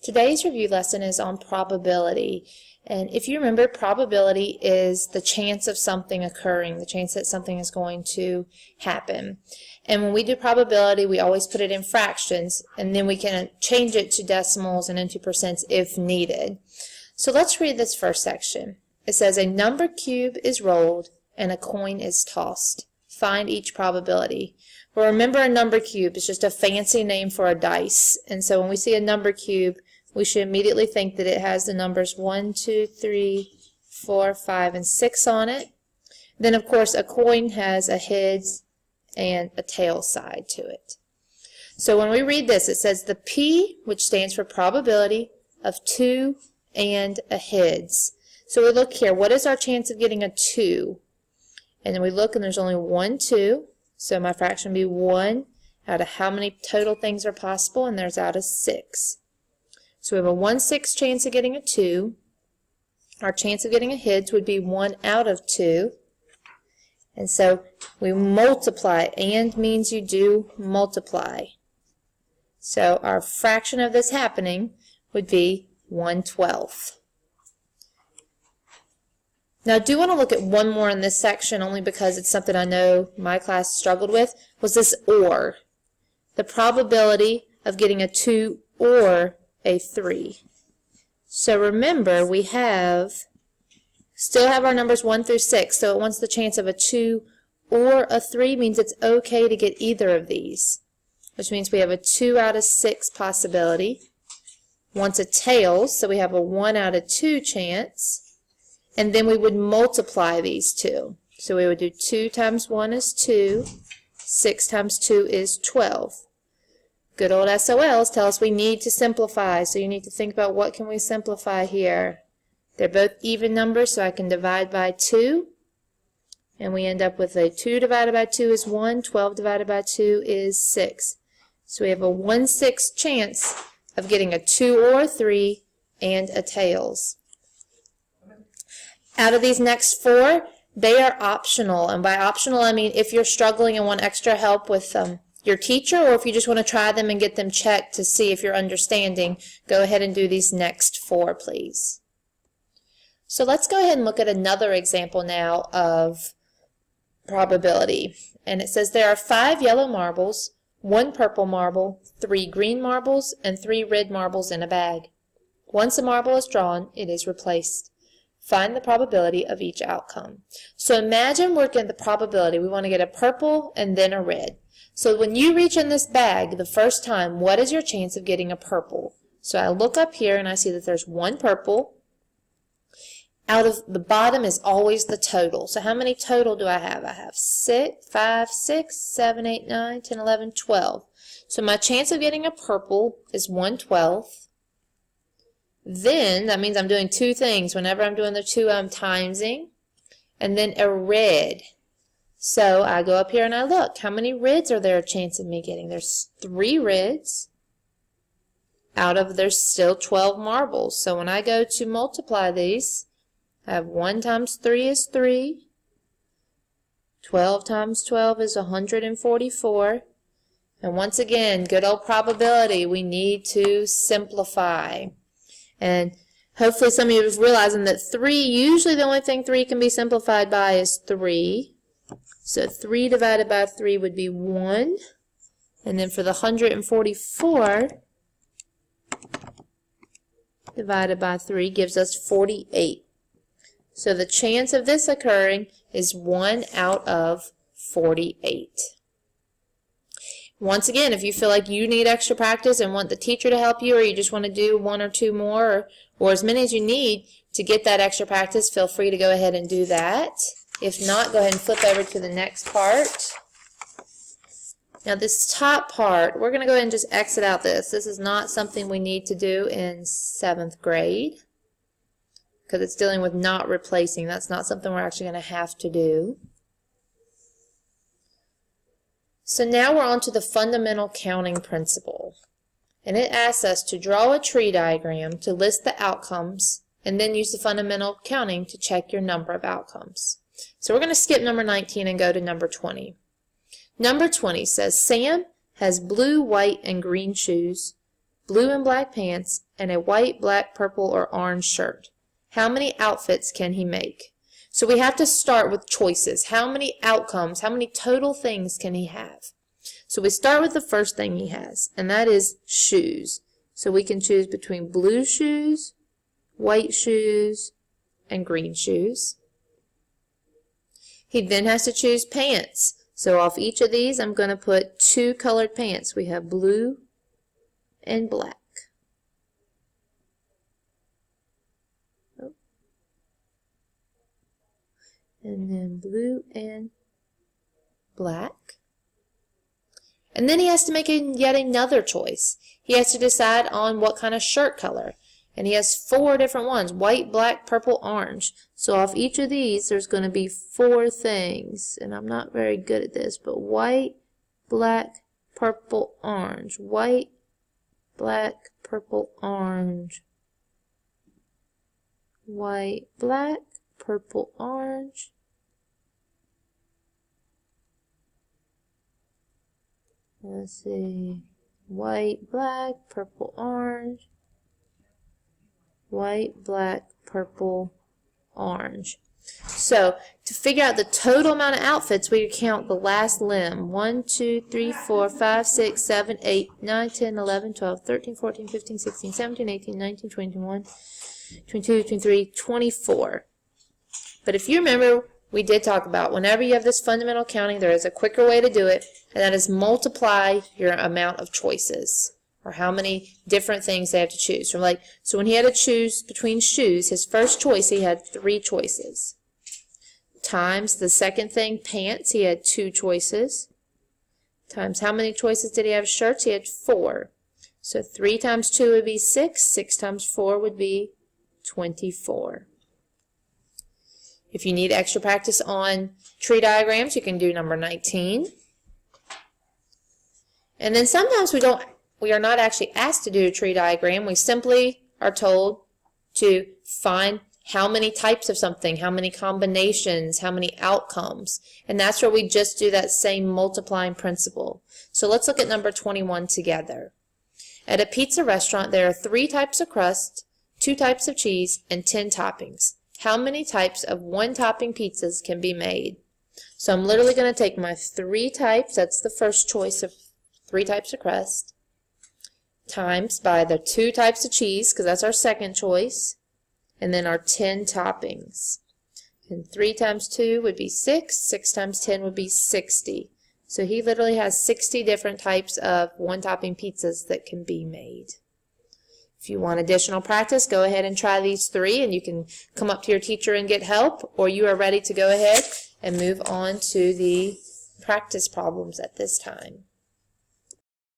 Today's review lesson is on probability. And if you remember, probability is the chance of something occurring, the chance that something is going to happen. And when we do probability, we always put it in fractions, and then we can change it to decimals and into percents if needed. So let's read this first section. It says, a number cube is rolled and a coin is tossed. Find each probability. Well, remember, a number cube is just a fancy name for a dice. And so when we see a number cube, we should immediately think that it has the numbers 1, 2, 3, 4, 5, and 6 on it. Then, of course, a coin has a heads and a tail side to it. So when we read this, it says the P, which stands for probability, of 2 and a heads. So we look here, what is our chance of getting a 2? And then we look, and there's only 1, 2. So my fraction would be 1 out of how many total things are possible, and there's out of 6. So we have a 1/6 chance of getting a 2. Our chance of getting a heads would be 1 out of 2. And so we multiply. And means you do multiply. So our fraction of this happening would be 1/12. Now I do want to look at one more in this section, only because it's something I know my class struggled with, was this or. The probability of getting a 2 or a 3. So remember, we still have our numbers 1 through 6, so it wants the chance of a 2 or a 3, means it's okay to get either of these, which means we have a 2 out of 6 possibility. Wants a tails, so we have a 1 out of 2 chance. And then we would multiply these two. So we would do 2 times 1 is 2, 6 times 2 is 12. Good old SOLs tell us we need to simplify, so you need to think about what can we simplify here. They're both even numbers, so I can divide by 2. And we end up with a 2 divided by 2 is 1, 12 divided by 2 is 6. So we have a 1/6 chance of getting a 2 or a 3 and a tails. Out of these next 4, they are optional. And by optional, I mean if you're struggling and want extra help with your teacher, or if you just want to try them and get them checked to see if you're understanding, go ahead and do these next 4, please. So let's go ahead and look at another example now of probability. And it says there are 5 yellow marbles, 1 purple marble, 3 green marbles, and 3 red marbles in a bag. Once a marble is drawn, it is replaced. Find the probability of each outcome. So imagine we're getting the probability. We want to get a purple and then a red. So when you reach in this bag the first time, what is your chance of getting a purple? So I look up here and I see that there's 1 purple. Out of the bottom is always the total. So how many total do I have? I have 5, 6, 7, 8, 9, 10, 11, 12. So my chance of getting a purple is 1/12. Then that means I'm doing 2 things. Whenever I'm doing the 2, I'm timesing. And then a red. So I go up here and I look. How many reds are there a chance of me getting? There's 3 reds. There's still 12 marbles. So when I go to multiply these, I have 1 times 3 is 3. 12 times 12 is 144. And once again, good old probability, we need to simplify. And hopefully some of you are realizing that 3, usually the only thing 3 can be simplified by is 3. So 3 divided by 3 would be 1. And then for the 144, divided by 3 gives us 48. So the chance of this occurring is 1 out of 48. Once again, if you feel like you need extra practice and want the teacher to help you, or you just want to do 1 or 2 more, or as many as you need to get that extra practice, feel free to go ahead and do that. If not, go ahead and flip over to the next part. Now this top part, we're going to go ahead and just exit out this. This is not something we need to do in 7th grade because it's dealing with not replacing. That's not something we're actually going to have to do. So now we're on to the fundamental counting principle. And it asks us to draw a tree diagram to list the outcomes and then use the fundamental counting to check your number of outcomes. So we're going to skip number 19 and go to number 20. Number 20 says Sam has blue, white, and green shoes. blue and black pants, and a white, black, purple, or orange shirt. How many outfits can he make? So we have to start with choices. How many outcomes, how many total things can he have? So we start with the first thing he has, and that is shoes. So we can choose between blue shoes, white shoes, and green shoes. He then has to choose pants. So off each of these, I'm going to put 2 colored pants. We have blue and black. And then blue and black. And then he has to make yet another choice. He has to decide on what kind of shirt color. And he has 4 different ones, white, black, purple, orange. So off each of these, there's going to be 4 things. And I'm not very good at this, but white, black, purple, orange. White, black, purple, orange. White, black, purple, orange. Let's see. White, black, purple, orange. White, black, purple, orange. So, to figure out the total amount of outfits, we count the last limb. 1, 2, 3, 4, 5, 6, 7, 8, 9, 10, 11, 12, 13, 14, 15, 16, 17, 18, 19, 20, 21, 22, 23, 24. But if you remember, we did talk about whenever you have this fundamental counting, there is a quicker way to do it, and that is multiply your amount of choices, or how many different things they have to choose from. So when he had to choose between shoes, his first choice, he had 3 choices. Times the second thing, pants, he had 2 choices. Times how many choices did he have shirts? He had 4. So 3 times 2 would be 6. 6 times 4 would be 24. If you need extra practice on tree diagrams, you can do number 19. And then sometimes we are not actually asked to do a tree diagram. We simply are told to find how many types of something, how many combinations, how many outcomes. And that's where we just do that same multiplying principle. So let's look at number 21 together. At a pizza restaurant, there are 3 types of crust, 2 types of cheese, and 10 toppings. How many types of 1-topping pizzas can be made? So I'm literally going to take my 3 types, that's the first choice of 3 types of crust, times by the 2 types of cheese, because that's our second choice, and then our 10 toppings. And 3 times 2 would be 6, 6 times 10 would be 60. So he literally has 60 different types of 1-topping pizzas that can be made. If you want additional practice, go ahead and try these 3, and you can come up to your teacher and get help, or you are ready to go ahead and move on to the practice problems at this time.